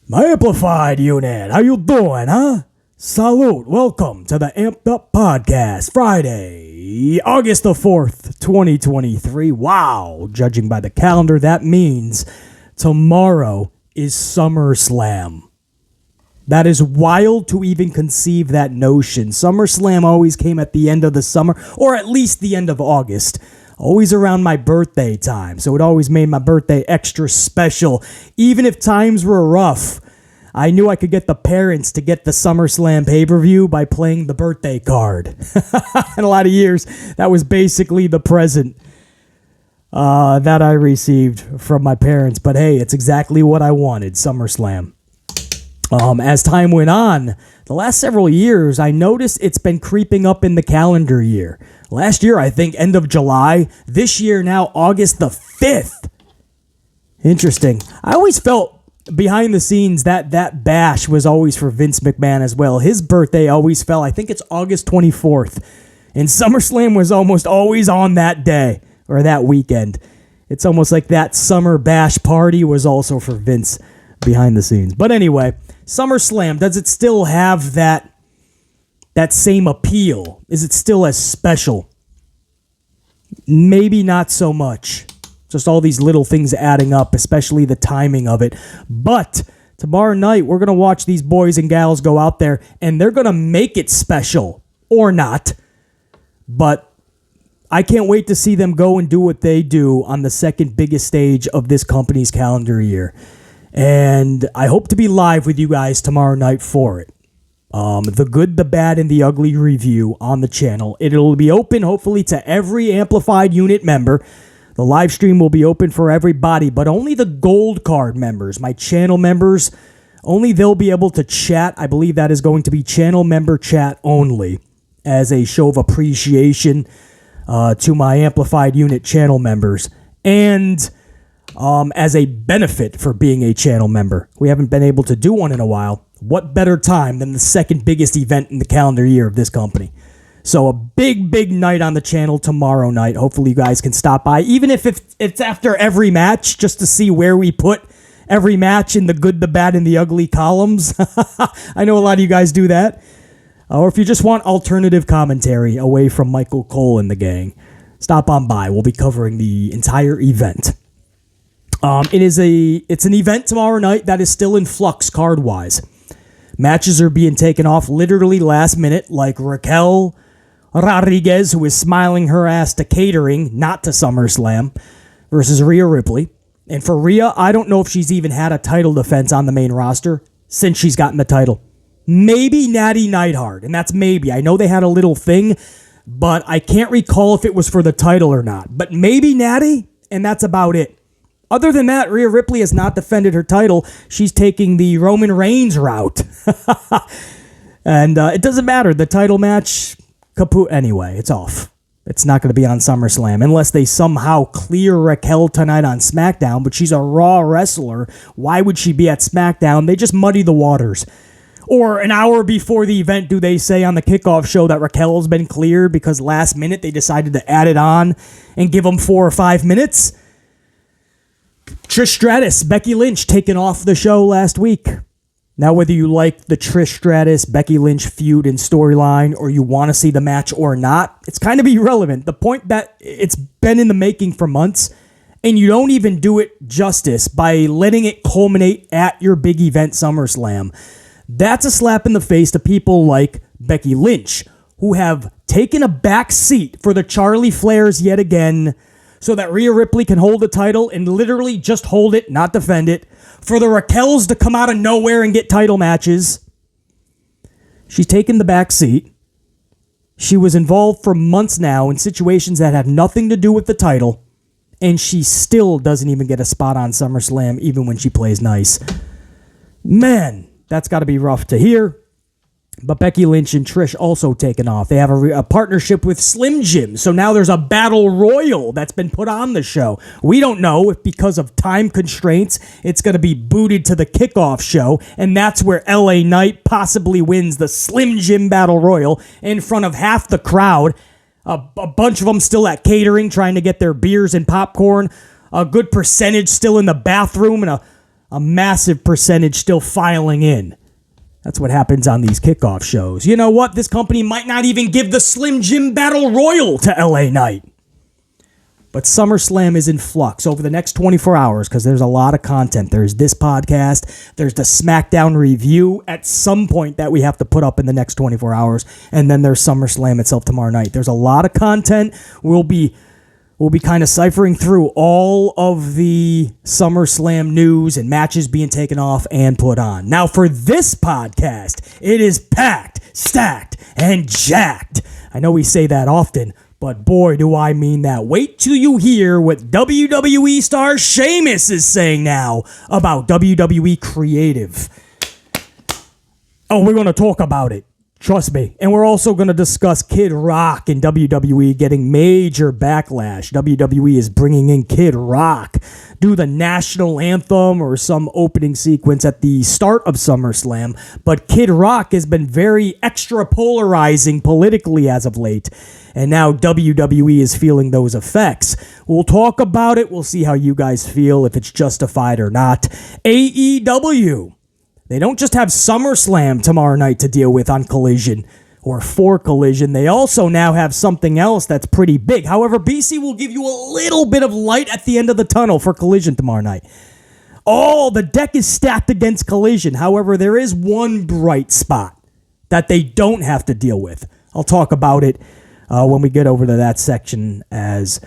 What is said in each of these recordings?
My amplified unit, how you doing, huh? Salute, welcome to the Amped Up Podcast, Friday, August the 4th, 2023. Wow, judging by the calendar, that means tomorrow is SummerSlam. That is wild to even conceive that notion. SummerSlam always came at the end of the summer, or at least the end of August. Always around my birthday time, so it always made my birthday extra special. Even if times were rough, I knew I could get the parents to get the SummerSlam pay-per-view by playing the birthday card. In a lot of years, that was basically the present that I received from my parents. But hey, it's exactly what I wanted, SummerSlam. As time went on, the last several years, I noticed it's been creeping up in the calendar year. Last year, I think, end of July. This year, now, August the 5th. Interesting. I always felt behind the scenes that bash was always for Vince McMahon as well. His birthday always fell, I think it's August 24th. And SummerSlam was almost always on that day, or that weekend. It's almost like that summer bash party was also for Vince behind the scenes. But anyway, SummerSlam, does it still have that same appeal? Is it still as special? Maybe not so much. Just all these little things adding up, especially the timing of it. But tomorrow night, we're going to watch these boys and gals go out there, and they're going to make it special. Or not. But I can't wait to see them go and do what they do on the second biggest stage of this company's calendar year. And I hope to be live with you guys tomorrow night for it. The good, the bad, and the ugly review on the channel. It'll be open, hopefully, to every Amplified Unit member. The live stream will be open for everybody, but only the gold card members, my channel members, only they'll be able to chat. I believe that is going to be channel member chat only as a show of appreciation to my Amplified Unit channel members. And as a benefit for being a channel member. We haven't been able to do one in a while. What better time than the second biggest event in the calendar year of this company? So a big, big night on the channel tomorrow night. Hopefully you guys can stop by, even if it's after every match, just to see where we put every match in the good, the bad, and the ugly columns. I know a lot of you guys do that. Or if you just want alternative commentary away from Michael Cole and the gang, stop on by. We'll be covering the entire event. It's an event tomorrow night that is still in flux card-wise. Matches are being taken off literally last minute, like Raquel Rodriguez, who is smiling her ass to catering, not to SummerSlam, versus Rhea Ripley. And for Rhea, I don't know if she's even had a title defense on the main roster since she's gotten the title. Maybe Natty Neidhart, and that's maybe. I know they had a little thing, but I can't recall if it was for the title or not. But maybe Natty, and that's about it. Other than that, Rhea Ripley has not defended her title. She's taking the Roman Reigns route. And it doesn't matter. The title match, kaput anyway. It's off. It's not going to be on SummerSlam unless they somehow clear Raquel tonight on SmackDown, but she's a Raw wrestler. Why would she be at SmackDown? They just muddy the waters. Or an hour before the event, do they say on the kickoff show that Raquel's been cleared because last minute they decided to add it on and give them 4 or 5 minutes? Trish Stratus, Becky Lynch taken off the show last week. Now, whether you like the Trish Stratus, Becky Lynch feud and storyline, or you want to see the match or not, it's kind of irrelevant. The point that it's been in the making for months, and you don't even do it justice by letting it culminate at your big event, SummerSlam. That's a slap in the face to people like Becky Lynch, who have taken a back seat for the Charlie Flairs yet again, so that Rhea Ripley can hold the title and literally just hold it, not defend it. For the Raquels to come out of nowhere and get title matches. She's taken the back seat. She was involved for months now in situations that have nothing to do with the title. And she still doesn't even get a spot on SummerSlam, even when she plays nice. Man, that's got to be rough to hear. But Becky Lynch and Trish also taken off. They have a partnership with Slim Jim. So now there's a battle royal that's been put on the show. We don't know if because of time constraints, it's going to be booted to the kickoff show. And that's where LA Knight possibly wins the Slim Jim battle royal in front of half the crowd. A bunch of them still at catering trying to get their beers and popcorn. A good percentage still in the bathroom and a a massive percentage still filing in. That's what happens on these kickoff shows. You know what? This company might not even give the Slim Jim Battle Royal to LA Knight. But SummerSlam is in flux over the next 24 hours because there's a lot of content. There's this podcast. There's the SmackDown review at some point that we have to put up in the next 24 hours. And then there's SummerSlam itself tomorrow night. There's a lot of content. We'll be kind of ciphering through all of the SummerSlam news and matches being taken off and put on. Now, for this podcast, it is packed, stacked, and jacked. I know we say that often, but boy, do I mean that. Wait till you hear what WWE Stars Sheamus is saying now about WWE Creative. Oh, we're going to talk about it. Trust me. And we're also going to discuss Kid Rock and WWE getting major backlash. WWE is bringing in Kid Rock. Do the national anthem or some opening sequence at the start of SummerSlam. But Kid Rock has been very extra polarizing politically as of late. And now WWE is feeling those effects. We'll talk about it. We'll see how you guys feel, if it's justified or not. AEW. They don't just have SummerSlam tomorrow night to deal with on Collision or for Collision. They also now have something else that's pretty big. However, BC will give you a little bit of light at the end of the tunnel for Collision tomorrow night. Oh, the deck is stacked against Collision. However, there is one bright spot that they don't have to deal with. I'll talk about it when we get over to that section as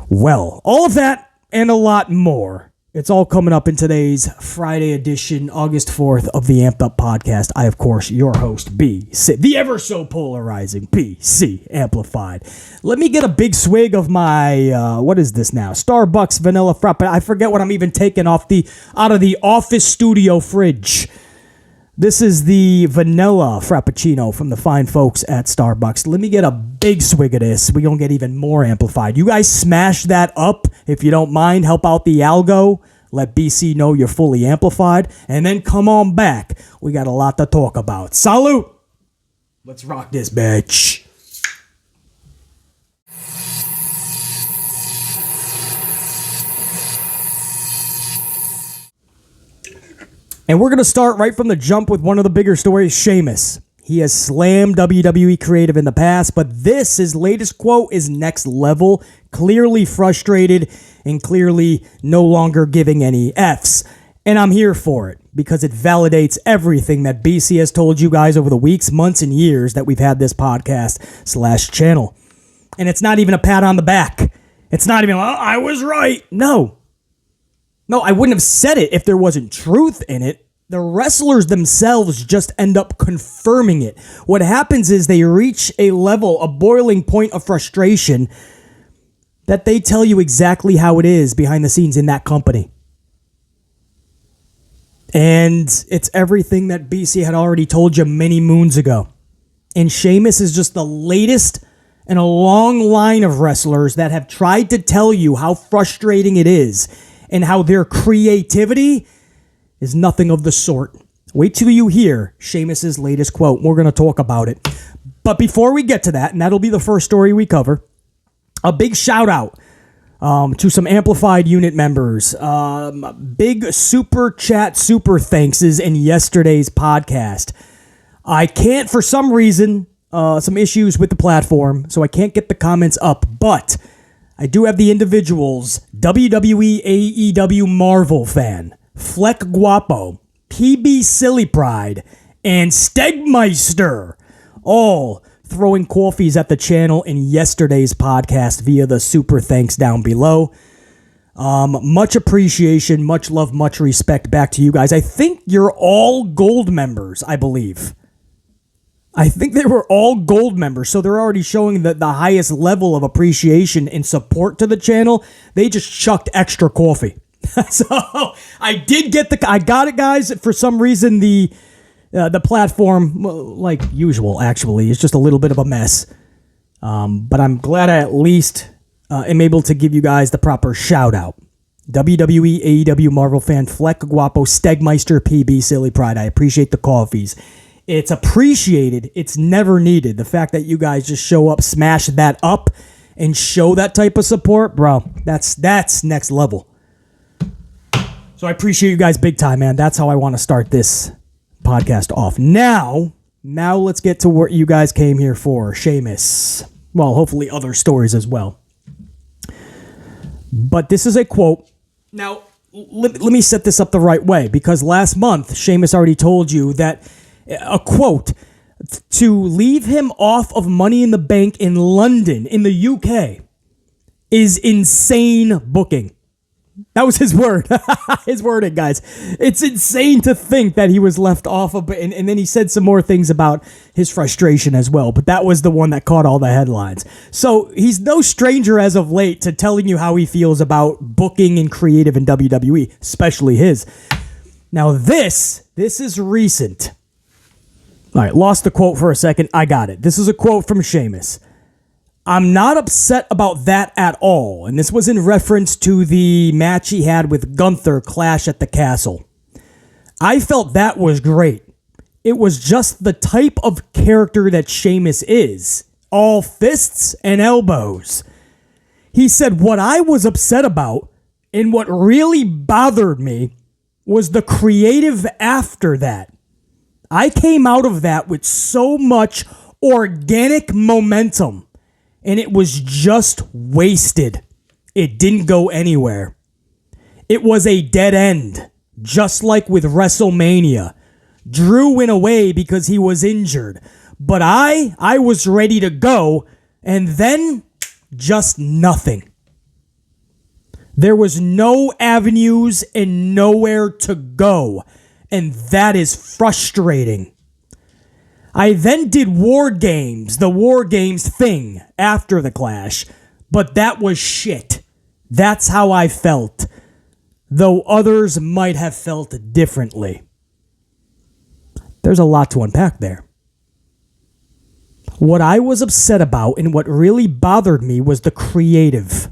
well. All of that and a lot more. It's all coming up in today's Friday edition, August 4th of the Amped Up Podcast. I, of course, your host, BC, the ever so polarizing BC Amplified. Let me get a big swig of my, what is this now? Starbucks Vanilla Frappe. I forget what I'm even taking out of the office studio fridge. This is the vanilla Frappuccino from the fine folks at Starbucks. Let me get a big swig of this. We're going to get even more amplified. You guys smash that up if you don't mind. Help out the algo. Let BC know you're fully amplified. And then come on back. We got a lot to talk about. Salute! Let's rock this bitch. And we're going to start right from the jump with one of the bigger stories, Sheamus. He has slammed WWE Creative in the past, but his latest quote is next level, clearly frustrated and clearly no longer giving any Fs. And I'm here for it because it validates everything that BC has told you guys over the weeks, months, and years that we've had this podcast/channel. And it's not even a pat on the back. It's not even, I was right. No, I wouldn't have said it if there wasn't truth in it. The wrestlers themselves just end up confirming it. What happens is they reach a boiling point of frustration that they tell you exactly how it is behind the scenes in that company. And it's everything that BC had already told you many moons ago. And Sheamus is just the latest in a long line of wrestlers that have tried to tell you how frustrating it is and how their creativity is nothing of the sort. Wait till you hear Sheamus's latest quote. We're going to talk about it. But before we get to that, and that'll be the first story we cover, a big shout out to some Amplified Unit members. Big super chat super thankses in yesterday's podcast. I can't, for some reason, some issues with the platform, so I can't get the comments up, but I do have the individuals: WWE AEW Marvel Fan, Fleck Guapo, PB Silly Pride, and Stegmeister, all throwing coffees at the channel in yesterday's podcast via the super thanks down below. Much appreciation, much love, much respect back to you guys. I think you're all gold members, I believe. I think they were all gold members, so they're already showing the highest level of appreciation and support to the channel. They just chucked extra coffee. So I got it, guys. For some reason, the platform, like usual, actually, is just a little bit of a mess. But I'm glad I at least am able to give you guys the proper shout out. WWE AEW Marvel Fan, Fleck Guapo, Stegmeister, PB Silly Pride. I appreciate the coffees. It's appreciated. It's never needed. The fact that you guys just show up, smash that up, and show that type of support, bro, that's next level. So I appreciate you guys big time, man. That's how I want to start this podcast off. Now let's get to what you guys came here for. Sheamus. Well, hopefully other stories as well. But this is a quote. Now, let me set this up the right way, because last month, Sheamus already told you that a quote, to leave him off of Money in the Bank in London, in the UK, is insane booking. That was his word. His wording, guys. It's insane to think that he was left off of, and then he said some more things about his frustration as well, but that was the one that caught all the headlines. So he's no stranger as of late to telling you how he feels about booking and creative in WWE, especially his. Now this is recent. All right, lost the quote for a second. I got it. This is a quote from Sheamus. I'm not upset about that at all. And this was in reference to the match he had with Gunther, Clash at the Castle. I felt that was great. It was just the type of character that Sheamus is. All fists and elbows. He said, what I was upset about and what really bothered me was the creative after that. I came out of that with so much organic momentum. And it was just wasted. It didn't go anywhere. It was a dead end, just like with WrestleMania. Drew went away because he was injured. But I was ready to go, and then just nothing. There was no avenues and nowhere to go, and that is frustrating. I then did War Games, the War Games thing after the Clash, but that was shit. That's how I felt, though others might have felt differently. There's a lot to unpack there. What I was upset about and what really bothered me was the creative.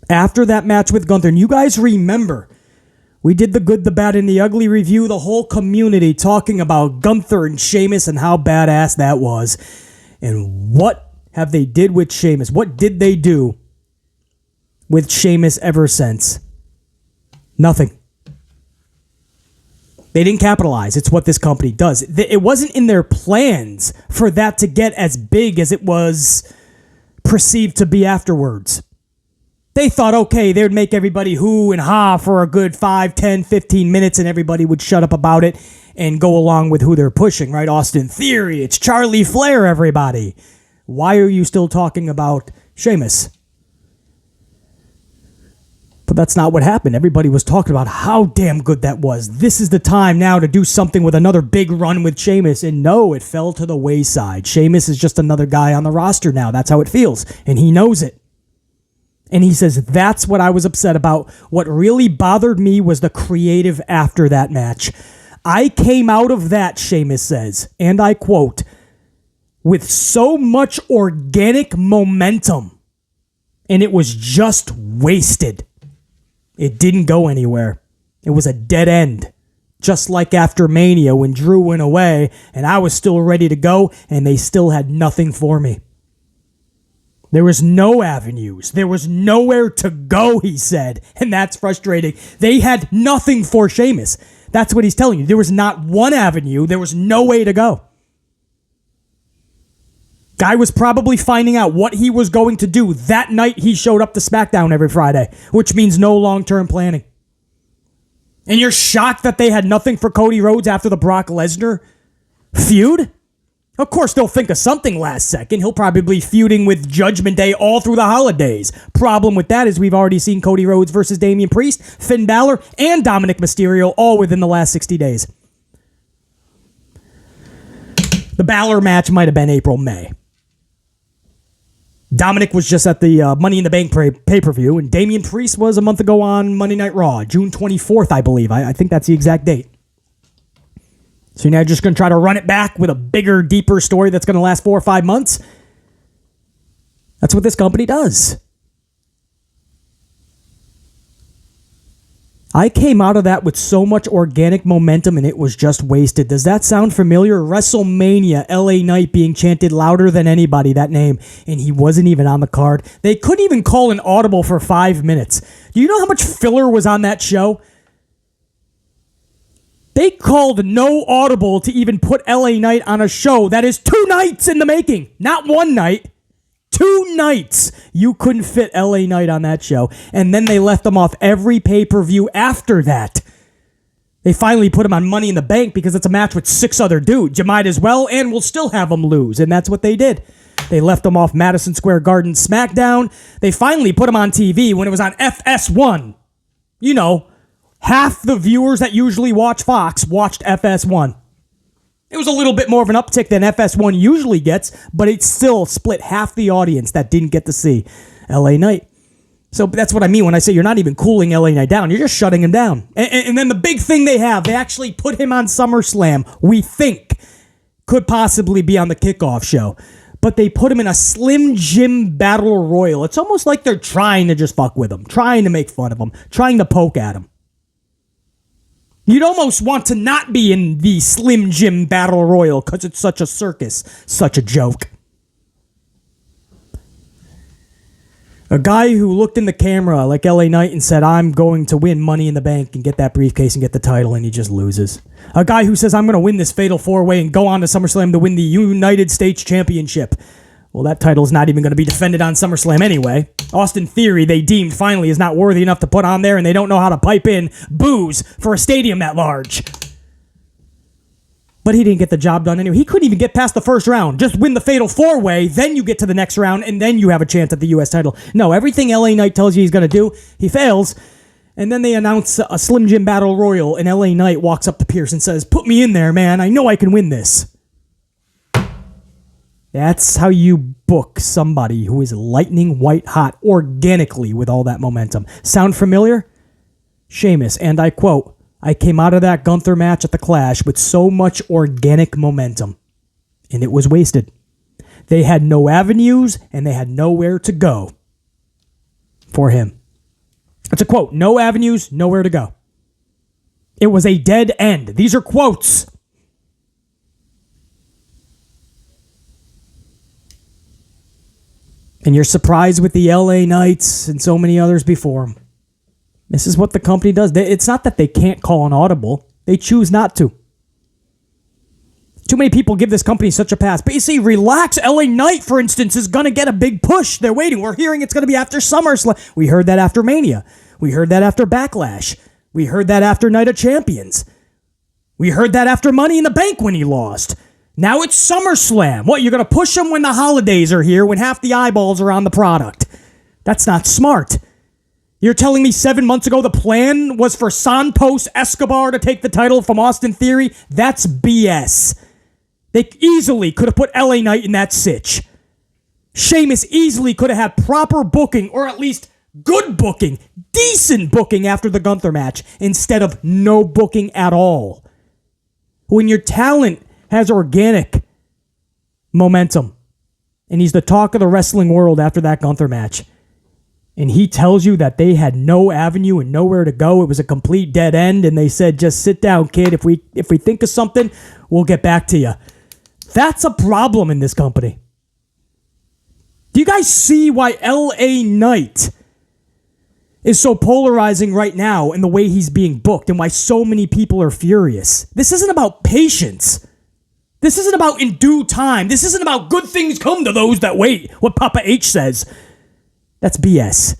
After that match with Gunther, and you guys remember, we did the good, the bad, and the ugly review, the whole community talking about Gunther and Sheamus and how badass that was. And what have they did with Sheamus? What did they do with Sheamus ever since? Nothing. They didn't capitalize. It's what this company does. It wasn't in their plans for that to get as big as it was perceived to be afterwards. They thought, okay, they would make everybody hoo and ha for a good 5, 10, 15 minutes, and everybody would shut up about it and go along with who they're pushing, right? Austin Theory, it's Charlie Flair, everybody. Why are you still talking about Sheamus? But that's not what happened. Everybody was talking about how damn good that was. This is the time now to do something with another big run with Sheamus. And no, it fell to the wayside. Sheamus is just another guy on the roster now. That's how it feels. And he knows it. And he says, that's what I was upset about. What really bothered me was the creative after that match. I came out of that, Sheamus says, and I quote, with so much organic momentum, and it was just wasted. It didn't go anywhere. It was a dead end. Just like after Mania when Drew went away, and I was still ready to go, and they still had nothing for me. There was no avenues. There was nowhere to go, he said. And that's frustrating. They had nothing for Sheamus. That's what he's telling you. There was not one avenue. There was no way to go. Guy was probably finding out what he was going to do that night he showed up to SmackDown every Friday, which means no long-term planning. And you're shocked that they had nothing for Cody Rhodes after the Brock Lesnar feud? Of course, they'll think of something last second. He'll probably be feuding with Judgment Day all through the holidays. Problem with that is we've already seen Cody Rhodes versus Damian Priest, Finn Balor, and Dominic Mysterio all within the last 60 days. The Balor match might have been April, May. Dominic was just at the Money in the Bank pay-per-view, and Damian Priest was a month ago on Monday Night Raw, June 24th, I believe. I think that's the exact date. So you're now just going to try to run it back with a bigger, deeper story that's going to last 4 or 5 months? That's what this company does. I came out of that with so much organic momentum and it was just wasted. Does that sound familiar? WrestleMania, LA Knight being chanted louder than anybody, that name, and he wasn't even on the card. They couldn't even call an audible for 5 minutes. Do you know how much filler was on that show? They called no audible to even put LA Knight on a show that is 2 nights in the making. Not 1 night. 2 nights. You couldn't fit LA Knight on that show. And then they left him off every pay-per-view after that. They finally put him on Money in the Bank because it's a match with 6 other dudes. You might as well, and we'll still have him lose. And that's what they did. They left him off Madison Square Garden SmackDown. They finally put him on TV when it was on FS1. You know, half the viewers that usually watch Fox watched FS1. It was a little bit more of an uptick than FS1 usually gets, but it still split half the audience that didn't get to see LA Knight. So that's what I mean when I say you're not even cooling LA Knight down. You're just shutting him down. And then the big thing they actually put him on SummerSlam, we think, could possibly be on the kickoff show. But they put him in a Slim Jim Battle Royal. It's almost like they're trying to just fuck with him, trying to make fun of him, trying to poke at him. You'd almost want to not be in the Slim Jim Battle Royal because it's such a circus, such a joke. A guy who looked in the camera like LA Knight and said, I'm going to win Money in the Bank and get that briefcase and get the title, and he just loses. A guy who says, I'm going to win this Fatal 4-Way and go on to SummerSlam to win the United States Championship. Well, that title is not even going to be defended on SummerSlam anyway. Austin Theory, they deemed finally is not worthy enough to put on there, and they don't know how to pipe in booze for a stadium that large. But he didn't get the job done anyway. He couldn't even get past the first round. Just win the Fatal 4-Way, then you get to the next round, and then you have a chance at the U.S. title. No, everything LA Knight tells you he's going to do, he fails. And then they announce a Slim Jim Battle Royal, and LA Knight walks up to Pierce and says, put me in there, man. I know I can win this. That's how you book somebody who is lightning white hot organically with all that momentum. Sound familiar? Sheamus, and I quote, I came out of that Gunther match at the Clash with so much organic momentum, and it was wasted. They had no avenues, and they had nowhere to go for him. It's a quote, no avenues, nowhere to go. It was a dead end. These are quotes. And you're surprised with the LA Knights and so many others before them. This is what the company does. It's not that they can't call an audible. They choose not to. Too many people give this company such a pass. But you see, relax. LA Knight, for instance, is going to get a big push. They're waiting. We're hearing it's going to be after SummerSlam. We heard that after Mania. We heard that after Backlash. We heard that after Night of Champions. We heard that after Money in the Bank when he lost. Now it's SummerSlam. What, you're going to push them when the holidays are here, when half the eyeballs are on the product? That's not smart. You're telling me 7 months ago the plan was for Santos Escobar to take the title from Austin Theory? That's BS. They easily could have put LA Knight in that sitch. Sheamus easily could have had proper booking, or at least good booking, decent booking after the Gunther match, instead of no booking at all. When your talent has organic momentum, and he's the talk of the wrestling world after that Gunther match, and he tells you that they had no avenue and nowhere to go, it was a complete dead end, and they said, just sit down, kid. If we think of something, we'll get back to you. That's a problem in this company. Do you guys see why LA Knight is so polarizing right now in the way he's being booked, and why so many people are furious? This isn't about patience. This isn't about in due time. This isn't about good things come to those that wait, what Papa H says. That's BS.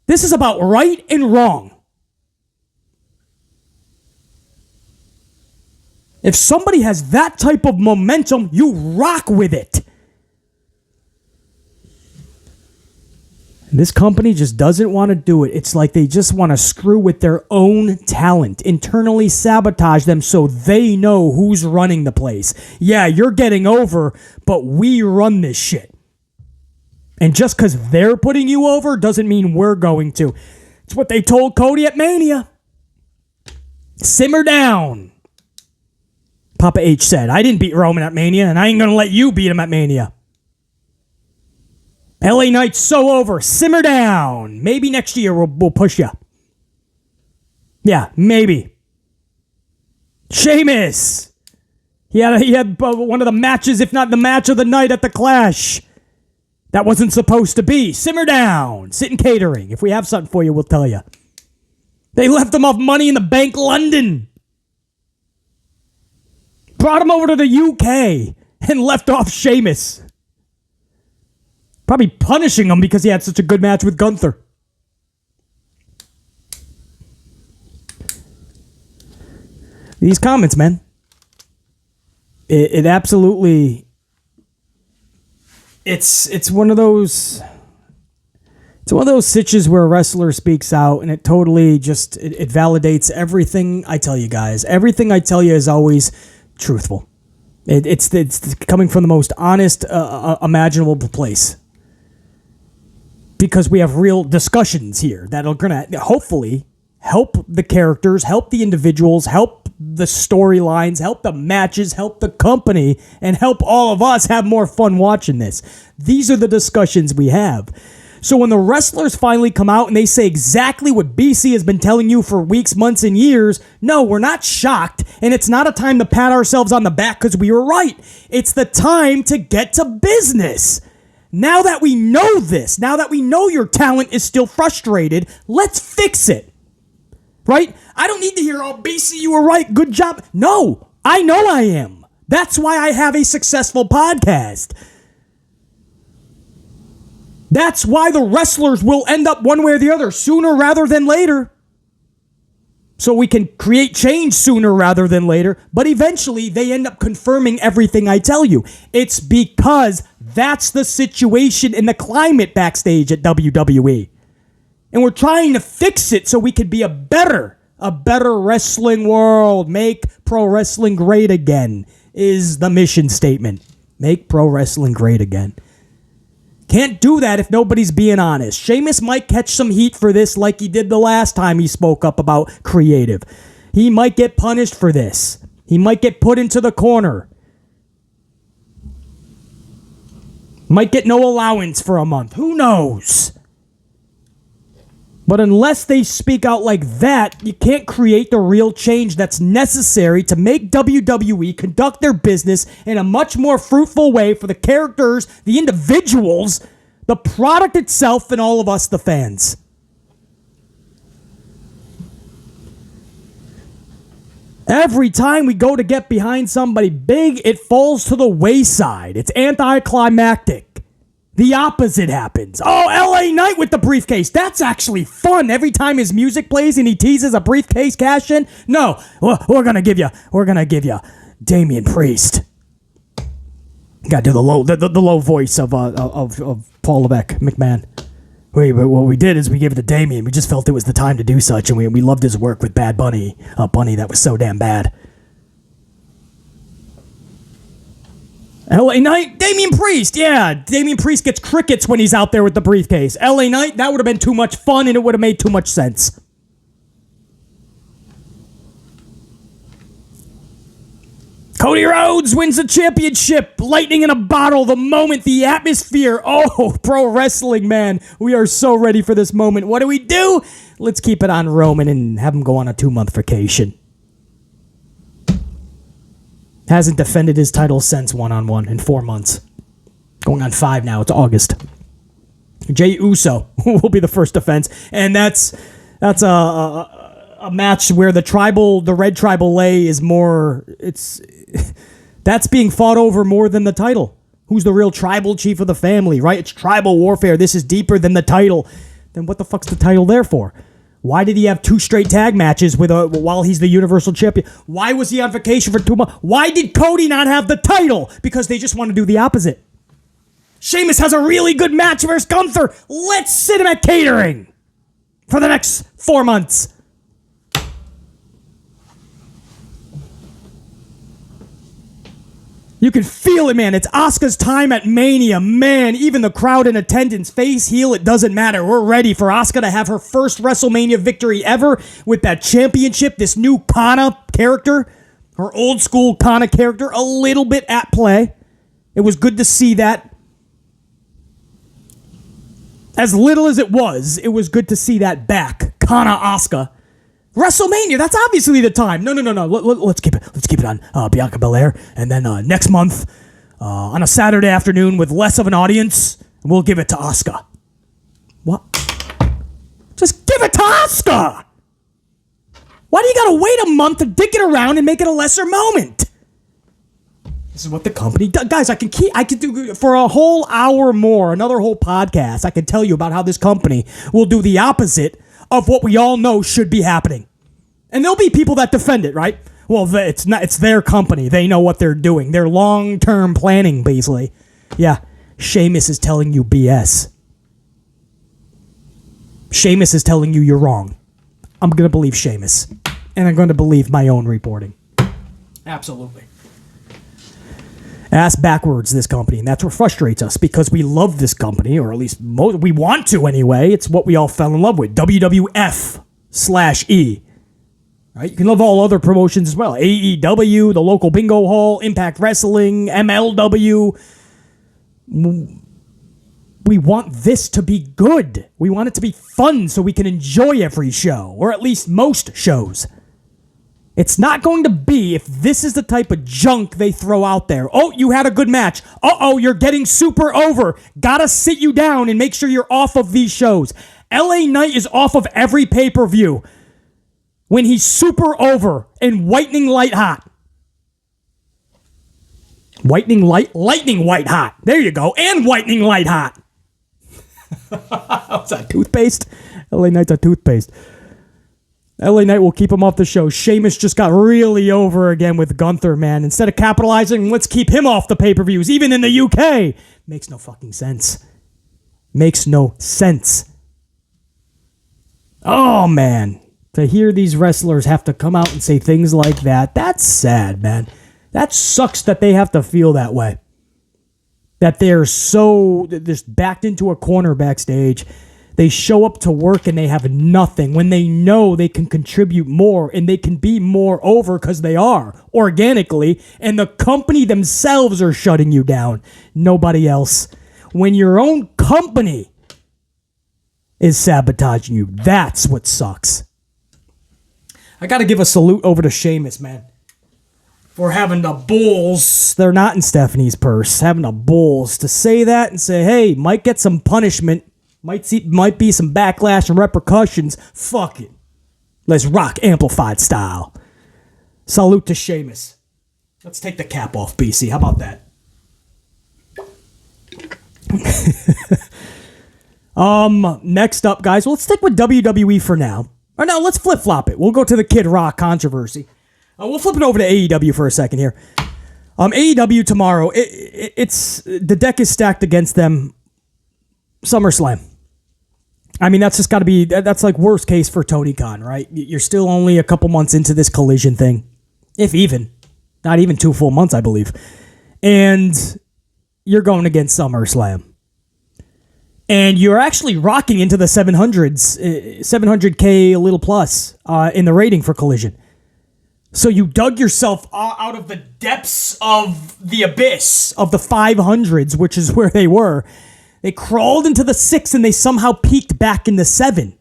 This is about right and wrong. If somebody has that type of momentum, you rock with it. And this company just doesn't want to do it. It's like they just want to screw with their own talent, internally sabotage them so they know who's running the place. Yeah, you're getting over, but we run this shit. And just because they're putting you over doesn't mean we're going to. It's what they told Cody at Mania. Simmer down. Papa H said, I didn't beat Roman at Mania, and I ain't going to let you beat him at Mania. LA Knight's so over. Simmer down. Maybe next year we'll push you. Yeah, maybe. Sheamus. He had one of the matches, if not the match of the night at the Clash. That wasn't supposed to be. Simmer down. Sit in catering. If we have something for you, we'll tell you. They left him off Money in the Bank London. Brought him over to the UK and left off Sheamus. Probably punishing him because he had such a good match with Gunther. These comments, man. It absolutely... It's one of those... It's one of those situations where a wrestler speaks out and it totally just... It validates everything I tell you guys. Everything I tell you is always truthful. It's coming from the most honest imaginable place. Because we have real discussions here that are going to hopefully help the characters, help the individuals, help the storylines, help the matches, help the company, and help all of us have more fun watching this. These are the discussions we have. So when the wrestlers finally come out and they say exactly what BC has been telling you for weeks, months, and years, no, we're not shocked, and it's not a time to pat ourselves on the back because we were right. It's the time to get to business. Now that we know this, now that we know your talent is still frustrated, let's fix it. Right? I don't need to hear, oh, BC, you were right, good job. No, I know I am. That's why I have a successful podcast. That's why the wrestlers will end up one way or the other, sooner rather than later. So we can create change sooner rather than later, but eventually they end up confirming everything I tell you. It's because that's the situation in the climate backstage at WWE. And we're trying to fix it so we could be a better wrestling world. Make pro wrestling great again is the mission statement. Make pro wrestling great again. Can't do that if nobody's being honest. Sheamus might catch some heat for this like he did the last time he spoke up about creative. He might get punished for this. He might get put into the corner. Might get no allowance for a month. Who knows? But unless they speak out like that, you can't create the real change that's necessary to make WWE conduct their business in a much more fruitful way for the characters, the individuals, the product itself, and all of us, the fans. Every time we go to get behind somebody big, it falls to the wayside. It's anticlimactic. The opposite happens. Oh, LA Knight with the briefcase. That's actually fun. Every time his music plays and he teases a briefcase cash in. No, we're gonna give you Damian Priest. Gotta do the low voice of Paul Levesque McMahon. But what we did is we gave it to Damian. We just felt it was the time to do such, and we loved his work with Bad Bunny. Bunny that was so damn bad. LA Knight, Damian Priest. Yeah, Damian Priest gets crickets when he's out there with the briefcase. LA Knight, that would have been too much fun and it would have made too much sense. Cody Rhodes wins the championship. Lightning in a bottle. The moment, the atmosphere. Oh, pro wrestling, man. We are so ready for this moment. What do? Let's keep it on Roman and have him go on a 2-month vacation. Hasn't defended his title since one-on-one in 4 months. Going on 5 now. It's August. Jey Uso will be the first defense. And that's a match where the red tribal lay is more... That's being fought over more than the title. Who's the real tribal chief of the family, right? It's tribal warfare. This is deeper than the title. Then what the fuck's the title there for? Why did he have 2 straight tag matches while he's the Universal Champion? Why was he on vacation for 2 months? Why did Cody not have the title? Because they just want to do the opposite. Sheamus has a really good match versus Gunther. Let's sit him at catering for the next 4 months. You can feel it, man. It's Asuka's time at Mania. Man, even the crowd in attendance, face, heel, it doesn't matter. We're ready for Asuka to have her first WrestleMania victory ever with that championship, this new Kana character, her old school Kana character, a little bit at play. It was good to see that. As little as it was good to see that back. Kana Asuka. WrestleMania, that's obviously the time. No. Let's keep it on Bianca Belair, and then next month on a Saturday afternoon with less of an audience, we'll give it to Asuka. What? Just give it to Asuka. Why do you gotta wait a month to dick it around and make it a lesser moment? This is what the company does. Guys, I could do for a whole hour more, another whole podcast. I can tell you about how this company will do the opposite of what we all know should be happening. And there'll be people that defend it, right? Well, it's their company. They know what they're doing. They're long-term planning, basically. Yeah, Sheamus is telling you BS. Sheamus is telling you you're wrong. I'm going to believe Sheamus. And I'm going to believe my own reporting. Absolutely. Ass backwards, this company. And that's what frustrates us, because we love this company, or at least we want to anyway. It's what we all fell in love with. WWF/E. Right? You can love all other promotions as well. AEW, the local bingo hall, Impact Wrestling, MLW. We want this to be good. We want it to be fun so we can enjoy every show, or at least most shows. It's not going to be if this is the type of junk they throw out there. Oh, you had a good match. Uh-oh, you're getting super over. Gotta sit you down and make sure you're off of these shows. LA Knight is off of every pay-per-view when he's super over and lightning white hot. Lightning white hot. There you go. And lightning light hot. What's that, toothpaste? LA Knight's a toothpaste. LA Knight will keep him off the show. Sheamus just got really over again with Gunther, man. Instead of capitalizing, let's keep him off the pay-per-views, even in the UK. Makes no fucking sense. Makes no sense. Oh, man. To hear these wrestlers have to come out and say things like that, that's sad, man. That sucks that they have to feel that way. That they're so just backed into a corner backstage. They show up to work and they have nothing when they know they can contribute more and they can be more over because they are organically, and the company themselves are shutting you down. Nobody else. When your own company is sabotaging you, that's what sucks. I got to give a salute over to Sheamus, man, for having the balls. They're not in Stephanie's purse. Having the balls to say that and say, hey, might get some punishment. Might be some backlash and repercussions. Fuck it. Let's rock amplified style. Salute to Sheamus. Let's take the cap off, BC. How about that? Next up, guys, let's stick with WWE for now. Or no, let's flip-flop it. We'll go to the Kid Rock controversy. We'll flip it over to AEW for a second here. AEW tomorrow, it's the deck is stacked against them. SummerSlam. I mean, that's just got to be, that's like worst case for Tony Khan, right? You're still only a couple months into this Collision thing. If even. Not even 2 full months, I believe. And you're going against SummerSlam. And you're actually rocking into the 700s, 700K a little plus in the rating for Collision. So you dug yourself out of the depths of the abyss of the 500s, which is where they were. They crawled into the 6 and they somehow peaked back in the 7.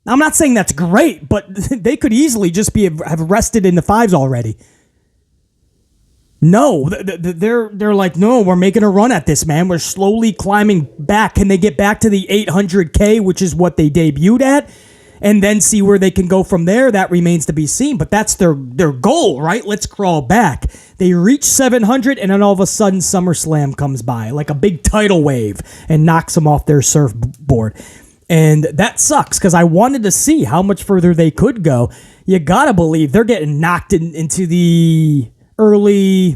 Now, I'm not saying that's great, but they could easily just have rested in the 5s already. No, they're like, no, we're making a run at this, man. We're slowly climbing back. Can they get back to the 800K, which is what they debuted at, and then see where they can go from there? That remains to be seen, but that's their goal, right? Let's crawl back. They reach 700, and then all of a sudden SummerSlam comes by like a big tidal wave and knocks them off their surfboard. And that sucks because I wanted to see how much further they could go. You gotta believe they're getting knocked into the early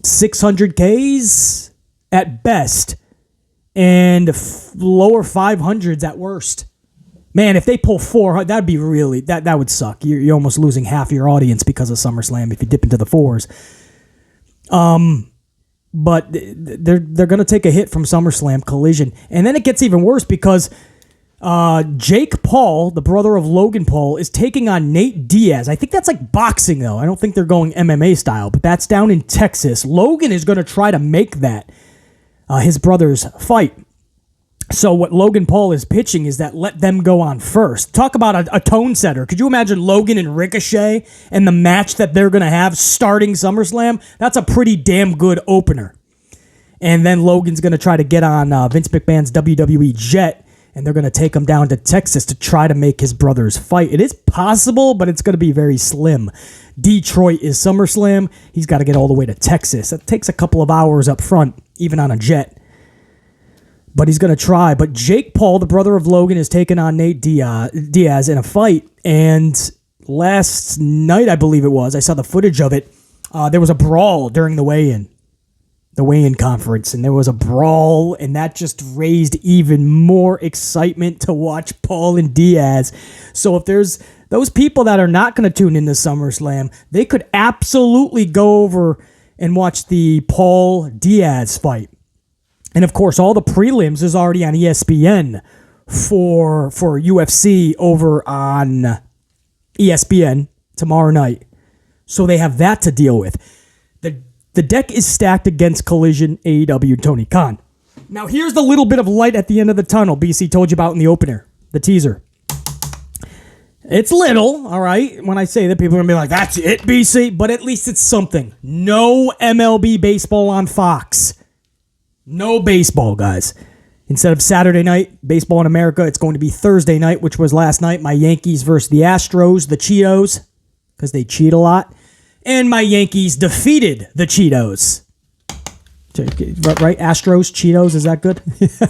600Ks at best and lower 500s at worst. Man, if they pull 400, that'd be really, that would suck. You're almost losing half your audience because of SummerSlam if you dip into the 4s. But they're going to take a hit from SummerSlam Collision. And then it gets even worse because Jake Paul, the brother of Logan Paul, is taking on Nate Diaz. I think that's like boxing, though. I don't think they're going MMA style, but that's down in Texas. Logan is going to try to make that his brother's fight. So what Logan Paul is pitching is that let them go on first. Talk about a tone setter. Could you imagine Logan and Ricochet and the match that they're going to have starting SummerSlam? That's a pretty damn good opener. And then Logan's going to try to get on Vince McMahon's WWE jet, and they're going to take him down to Texas to try to make his brothers fight. It is possible, but it's going to be very slim. Detroit is SummerSlam. He's got to get all the way to Texas. It takes a couple of hours up front, even on a jet. But he's going to try. But Jake Paul, the brother of Logan, is taking on Nate Diaz in a fight. And last night, I believe it was, I saw the footage of it. There was a brawl during the weigh-in conference. And there was a brawl, and that just raised even more excitement to watch Paul and Diaz. So if there's those people that are not going to tune into SummerSlam, they could absolutely go over and watch the Paul-Diaz fight. And of course, all the prelims is already on ESPN for UFC over on ESPN tomorrow night. So they have that to deal with. The deck is stacked against Collision, AEW, Tony Khan. Now here's the little bit of light at the end of the tunnel BC told you about in the opener, the teaser. It's little, all right? When I say that, people are going to be like, that's it, BC? But at least it's something. No MLB baseball on Fox. No baseball, guys. Instead of Saturday night, baseball in America, it's going to be Thursday night, which was last night. My Yankees versus the Astros, the Cheetos, because they cheat a lot. And my Yankees defeated the Cheetos. Right? Astros, Cheetos, is that good?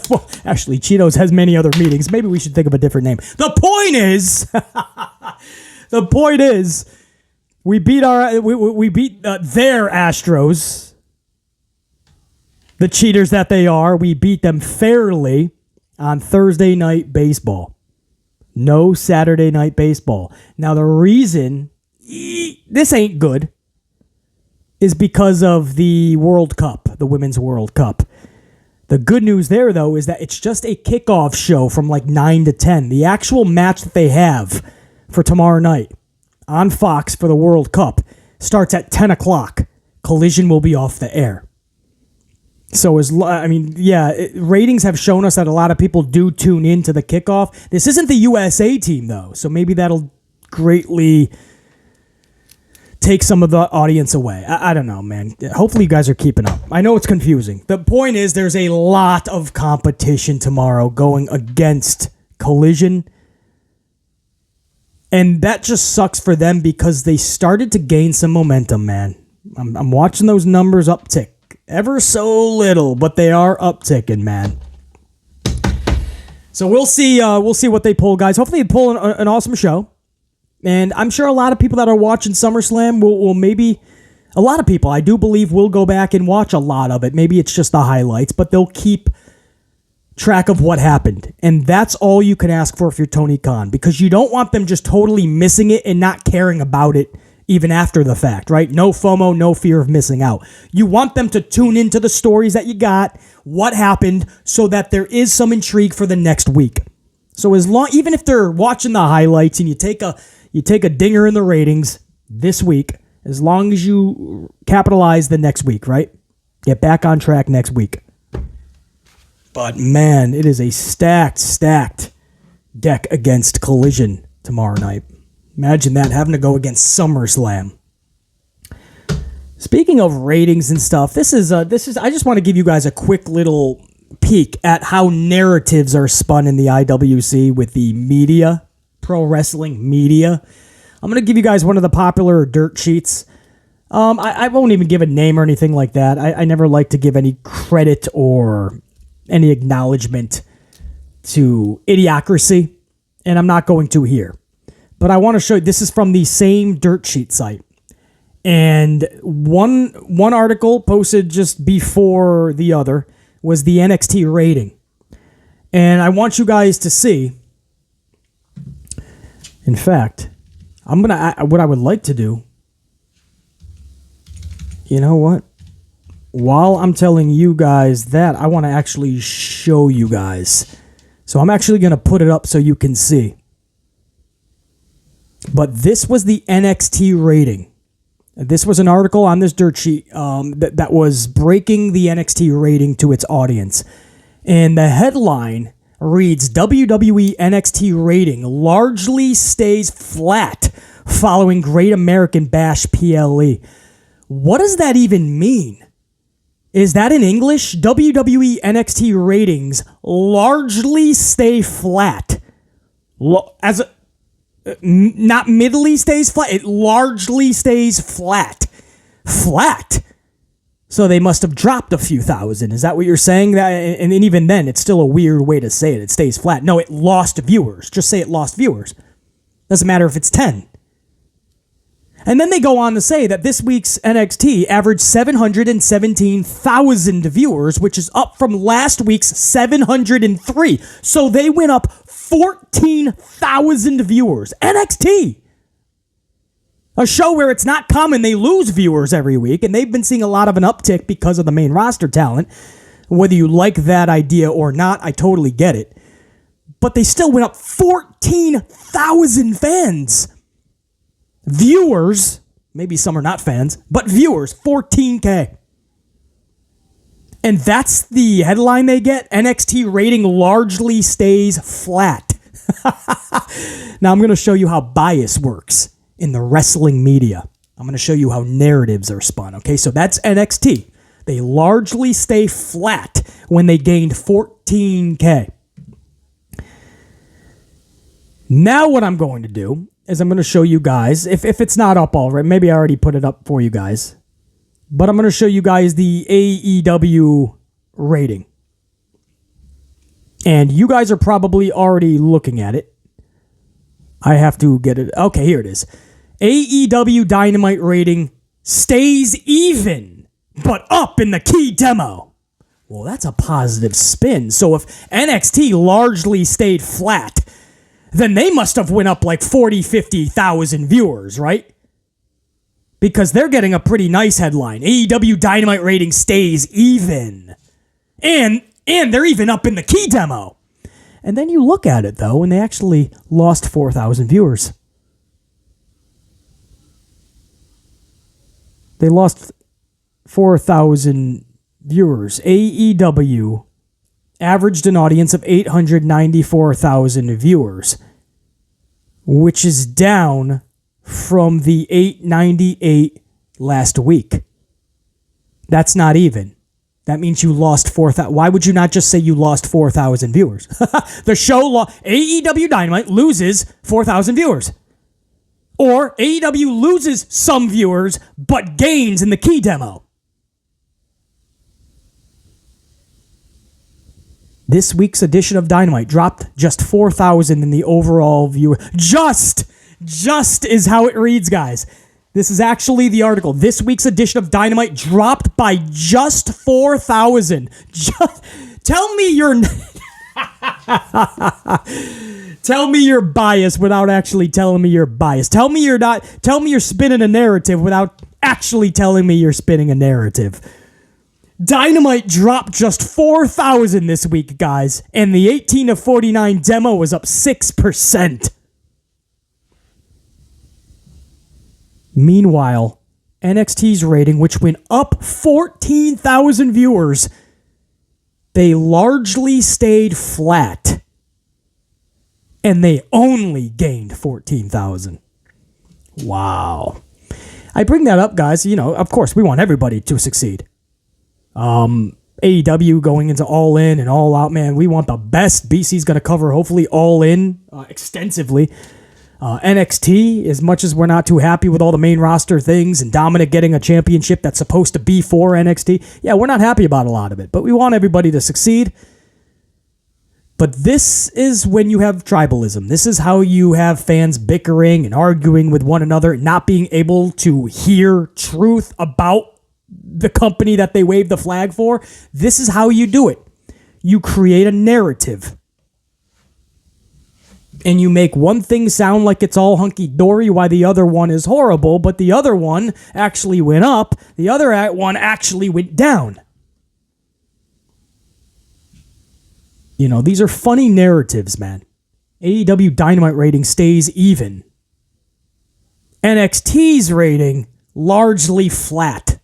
Well, actually, Cheetos has many other meanings. Maybe we should think of a different name. The point is, we beat their Astros. The cheaters that they are, we beat them fairly on Thursday night baseball. No Saturday night baseball. Now, the reason this ain't good is because of the World Cup, the Women's World Cup. The good news there, though, is that it's just a kickoff show from like 9 to 10. The actual match that they have for tomorrow night on Fox for the World Cup starts at 10 o'clock. Collision will be off the air. So, ratings have shown us that a lot of people do tune in to the kickoff. This isn't the USA team, though, so maybe that'll greatly take some of the audience away. I don't know, man. Hopefully you guys are keeping up. I know it's confusing. The point is there's a lot of competition tomorrow going against Collision, and that just sucks for them because they started to gain some momentum, man. I'm watching those numbers uptick. Ever so little, but they are upticking, man. So we'll see what they pull, guys. Hopefully they pull an awesome show. And I'm sure a lot of people that are watching SummerSlam will maybe, a lot of people, I do believe, will go back and watch a lot of it. Maybe it's just the highlights, but they'll keep track of what happened. And that's all you can ask for if you're Tony Khan, because you don't want them just totally missing it and not caring about it even after the fact, right? No FOMO, no fear of missing out. You want them to tune into the stories that you got, what happened, so that there is some intrigue for the next week. So even if they're watching the highlights and you take a dinger in the ratings this week, as long as you capitalize the next week, right? Get back on track next week. But man, it is a stacked deck against Collision tomorrow night. Imagine that, having to go against SummerSlam. Speaking of ratings and stuff, this is. I just want to give you guys a quick little peek at how narratives are spun in the IWC with the media, pro wrestling media. I'm going to give you guys one of the popular dirt sheets. I won't even give a name or anything like that. I never like to give any credit or any acknowledgement to Idiocracy, and I'm not going to here. But I want to show you, this is from the same dirt sheet site. And one article posted just before the other was the NXT rating. And I want you guys to see. In fact, what I would like to do, you know what? While I'm telling you guys that, I want to actually show you guys. So I'm actually going to put it up so you can see. But this was the NXT rating. This was an article on this dirt sheet that was breaking the NXT rating to its audience. And the headline reads, WWE NXT rating largely stays flat following Great American Bash PLE. What does that even mean? Is that in English? WWE NXT ratings largely stay flat. Not middly stays flat. It largely stays flat. Flat. So they must have dropped a few thousand. Is that what you're saying? And even then, it's still a weird way to say it. It stays flat. No, it lost viewers. Just say it lost viewers. Doesn't matter if it's 10. And then they go on to say that this week's NXT averaged 717,000 viewers, which is up from last week's 703. So they went up 14,000 viewers. NXT! A show where it's not common they lose viewers every week, and they've been seeing a lot of an uptick because of the main roster talent. Whether you like that idea or not, I totally get it. But they still went up 14,000 fans. Viewers, maybe some are not fans, but viewers, 14K. And that's the headline they get. NXT rating largely stays flat. Now I'm going to show you how bias works in the wrestling media. I'm going to show you how narratives are spun. Okay, so that's NXT. They largely stay flat when they gained 14K. Now what I'm going to do is I'm going to show you guys, if it's not up already, maybe I already put it up for you guys, but I'm going to show you guys the AEW rating. And you guys are probably already looking at it. I have to get it. Okay, here it is. AEW Dynamite rating stays even, but up in the key demo. Well, that's a positive spin. So if NXT largely stayed flat, then they must have went up like 40, 50,000 viewers, right? Because they're getting a pretty nice headline. AEW Dynamite rating stays even. And they're even up in the key demo. And then you look at it, though, and they actually lost 4,000 viewers. They lost 4,000 viewers. AEW averaged an audience of 894,000 viewers, which is down from the 898 last week. That's not even. That means you lost 4,000. Why would you not just say you lost 4,000 viewers? The show, AEW Dynamite loses 4,000 viewers. Or AEW loses some viewers, but gains in the key demo. This week's edition of Dynamite dropped just 4,000 in the overall viewer. Just is how it reads, guys. This is actually the article. This week's edition of Dynamite dropped by just 4,000. Tell me you're... Tell me you're biased without actually telling me you're biased. Tell me you're not. Tell me you're spinning a narrative without actually telling me you're spinning a narrative. Dynamite dropped just 4,000 this week, guys, and the 18 to 49 demo was up 6%. Meanwhile, NXT's rating, which went up 14,000 viewers, they largely stayed flat. And they only gained 14,000. Wow. I bring that up, guys. You know, of course, we want everybody to succeed. AEW going into All In and All Out, man. We want the best. BC's going to cover, hopefully, All In extensively. NXT, as much as we're not too happy with all the main roster things and Dominic getting a championship that's supposed to be for NXT, yeah, we're not happy about a lot of it. But we want everybody to succeed. But this is when you have tribalism. This is how you have fans bickering and arguing with one another, not being able to hear truth about the company that they wave the flag for. This is how you do it. You create a narrative. And you make one thing sound like it's all hunky-dory while the other one is horrible, but the other one actually went up. The other one actually went down. You know, these are funny narratives, man. AEW Dynamite rating stays even. NXT's rating largely flat.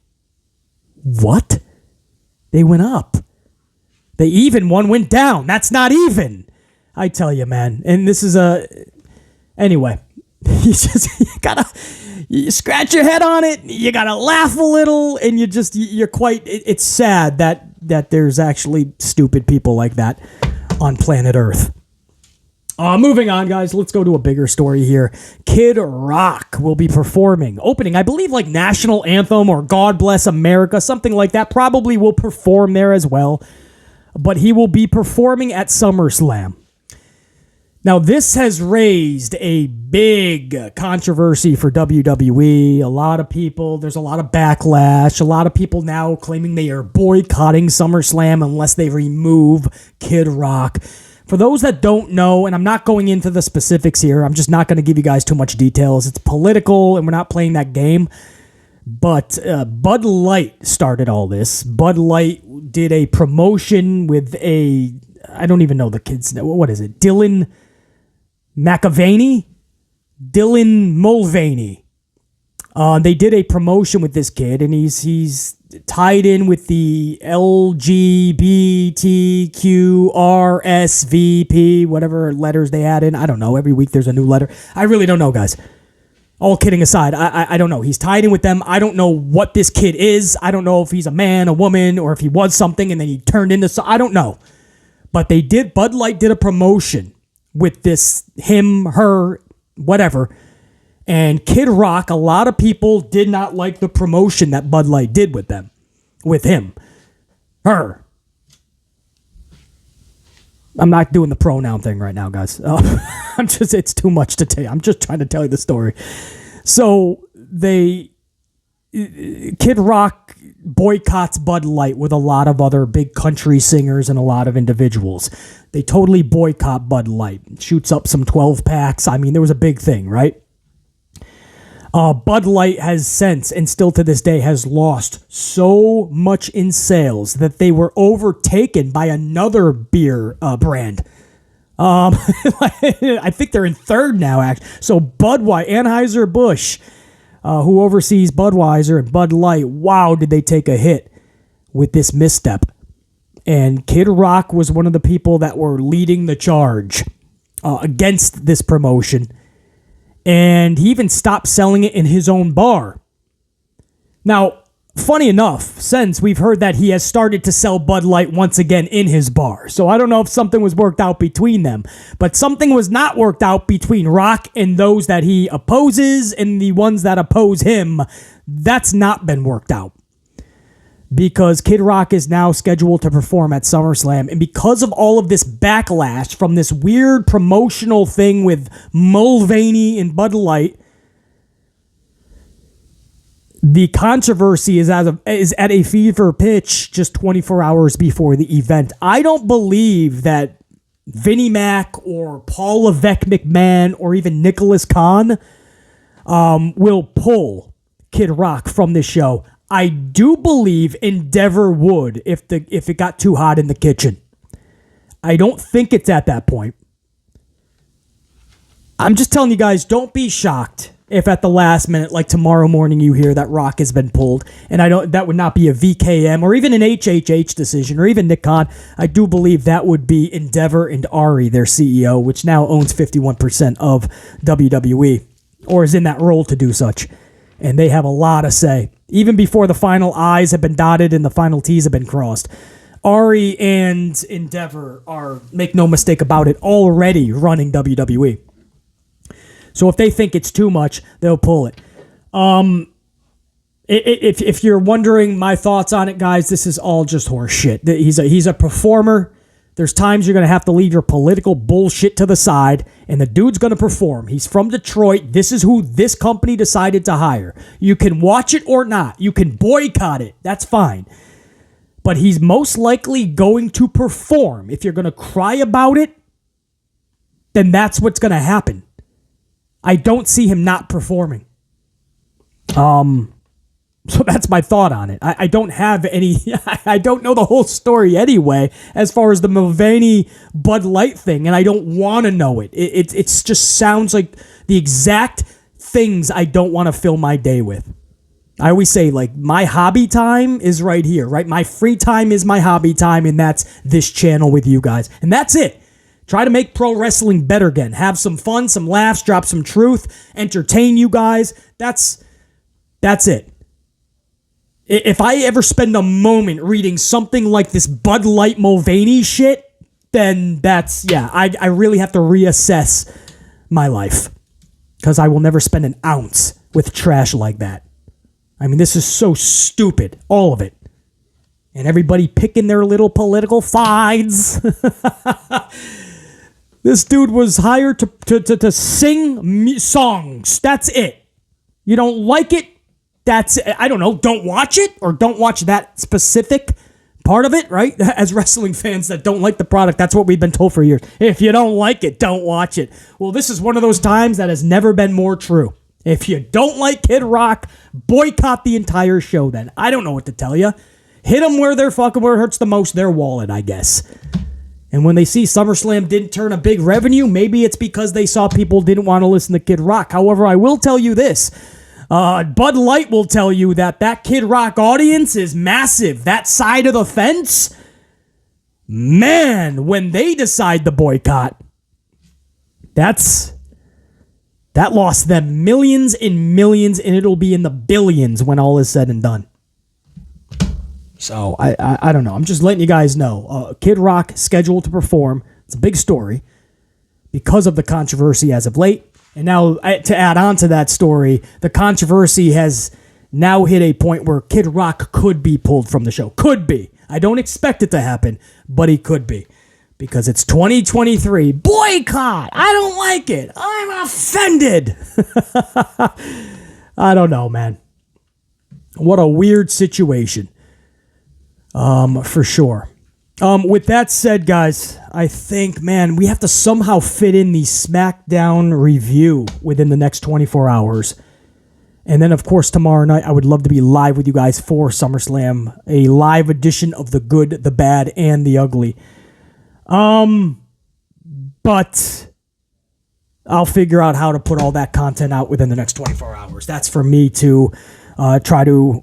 What? They went up. The even one went down. That's not even. I tell you, man. And this is anyway. You scratch your head on it. You gotta laugh a little, and you're quite. It's sad that there's actually stupid people like that on planet Earth. Moving on, guys. Let's go to a bigger story here. Kid Rock will be performing, opening, I believe, like National Anthem or God Bless America, something like that. Probably will perform there as well. But he will be performing at SummerSlam. Now, this has raised a big controversy for WWE. A lot of people, there's a lot of backlash. A lot of people now claiming they are boycotting SummerSlam unless they remove Kid Rock. For those that don't know, and I'm not going into the specifics here, I'm just not going to give you guys too much details. It's political, and we're not playing that game. But Bud Light started all this. Bud Light did a promotion with I don't even know the kid's name. What is it? Dylan Mulvaney. They did a promotion with this kid, and he's tied in with the LGBTQRSVP, whatever letters they add in. I don't know. Every week there's a new letter. I really don't know, guys. All kidding aside, I don't know. He's tied in with them. I don't know what this kid is. I don't know if he's a man, a woman, or if he was something and then he turned into I don't know. But Bud Light did a promotion with this, him, her, whatever. And Kid Rock, a lot of people did not like the promotion that Bud Light did with him. Her. I'm not doing the pronoun thing right now, guys. It's too much to tell you. I'm just trying to tell you the story. So Kid Rock boycotts Bud Light with a lot of other big country singers and a lot of individuals. They totally boycott Bud Light. Shoots up some 12 packs. I mean, there was a big thing, right? Bud Light has since, and still to this day, has lost so much in sales that they were overtaken by another beer brand. I think they're in third now, actually. So Anheuser-Busch, who oversees Budweiser and Bud Light, wow, did they take a hit with this misstep. And Kid Rock was one of the people that were leading the charge against this promotion. And he even stopped selling it in his own bar. Now, funny enough, since we've heard that he has started to sell Bud Light once again in his bar. So I don't know if something was worked out between them. But something was not worked out between Rock and those that he opposes and the ones that oppose him. That's not been worked out. Because Kid Rock is now scheduled to perform at SummerSlam. And because of all of this backlash from this weird promotional thing with Mulvaney and Bud Light, the controversy is at a fever pitch just 24 hours before the event. I don't believe that Vinnie Mac or Paul Levesque McMahon or even Nicholas Khan will pull Kid Rock from this show. I do believe Endeavor would if it got too hot in the kitchen. I don't think it's at that point. I'm just telling you guys, don't be shocked if at the last minute, like tomorrow morning, you hear that Rock has been pulled. And that would not be a VKM or even an HHH decision or even Nick Khan. I do believe that would be Endeavor and Ari, their CEO, which now owns 51% of WWE or is in that role to do such. And they have a lot to say. Even before the final I's have been dotted and the final T's have been crossed. Ari and Endeavor are, make no mistake about it, already running WWE. So if they think it's too much, they'll pull it. If you're wondering my thoughts on it, guys, this is all just horse shit. He's a performer. There's times you're going to have to leave your political bullshit to the side, and the dude's going to perform. He's from Detroit. This is who this company decided to hire. You can watch it or not. You can boycott it. That's fine. But he's most likely going to perform. If you're going to cry about it, then that's what's going to happen. I don't see him not performing. So that's my thought on it. I don't have any... I don't know the whole story anyway as far as the Mulvaney Bud Light thing, and I don't want to know it. It just sounds like the exact things I don't want to fill my day with. I always say, like, my hobby time is right here, right? My free time is my hobby time, and that's this channel with you guys. And that's it. Try to make pro wrestling better again. Have some fun, some laughs, drop some truth, entertain you guys. That's it. If I ever spend a moment reading something like this Bud Light Mulvaney shit, then I really have to reassess my life. Because I will never spend an ounce with trash like that. I mean, this is so stupid. All of it. And everybody picking their little political sides. This dude was hired to sing songs. That's it. You don't like it? That's it. I don't know. Don't watch it, or don't watch that specific part of it, right? As wrestling fans that don't like the product, that's what we've been told for years. If you don't like it, don't watch it. Well, this is one of those times that has never been more true. If you don't like Kid Rock, boycott the entire show then. I don't know what to tell you. Hit them where it hurts the most, their wallet, I guess. And when they see SummerSlam didn't turn a big revenue, maybe it's because they saw people didn't want to listen to Kid Rock. However, I will tell you this. Bud Light will tell you that Kid Rock audience is massive. That side of the fence, man, when they decide to boycott, that lost them millions and millions, and it'll be in the billions when all is said and done. So, I don't know. I'm just letting you guys know. Kid Rock scheduled to perform. It's a big story because of the controversy as of late. And now, to add on to that story, the controversy has now hit a point where Kid Rock could be pulled from the show. Could be. I don't expect it to happen, but he could be. Because it's 2023. Boycott! I don't like it. I'm offended. I don't know, man. What a weird situation. For sure. With that said, guys, I think, man, we have to somehow fit in the SmackDown review within the next 24 hours. And then, of course, tomorrow night, I would love to be live with you guys for SummerSlam, a live edition of the good, the bad, and the ugly. But I'll figure out how to put all that content out within the next 24 hours. That's for me to try to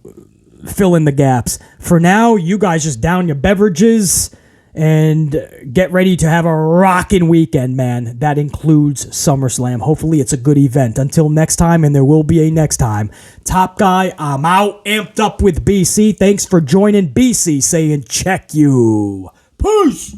fill in the gaps. For now, you guys just down your beverages and get ready to have a rockin' weekend, man. That includes SummerSlam. Hopefully it's a good event. Until next time, and there will be a next time. Top Guy, I'm out, amped up with BC. Thanks for joining BC, saying check you. Peace!